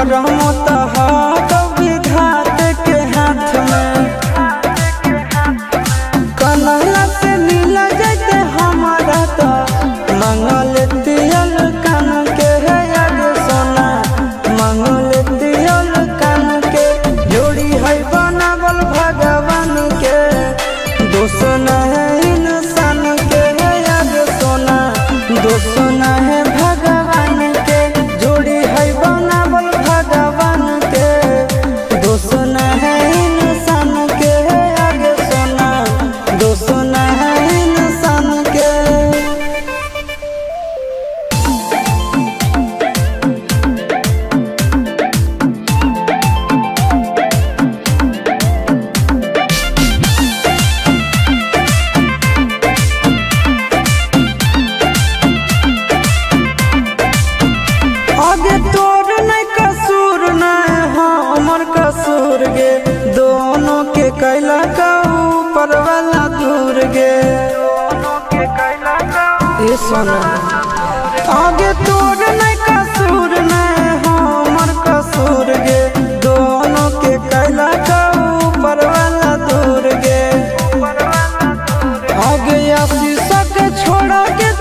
करम तहार विधात के हाथ में। कन्हैया से मिल जाते हमारा तो मंगल तियल कान के है यार सोना, मंगल तियल कान के जोड़ी है बनावल भगवान के। दोष न है इंसान के है यार सोना, दोष न है भगवान के। जोड़ी है बनावल भगवान के, दोष न है इंसान के है यार सोना, दोष न है इंसान के। आगे तोर नहीं कसूर नहीं हमर कसूर गे, दोनों के कैला का ऊपर वाला दूर गे। ये सोना आगे तोर नहीं कसूर नहीं हमर कसूर गे, दोनों के कैला का ऊपर वाला दूर गे। आगे आशीष के छोड़ा के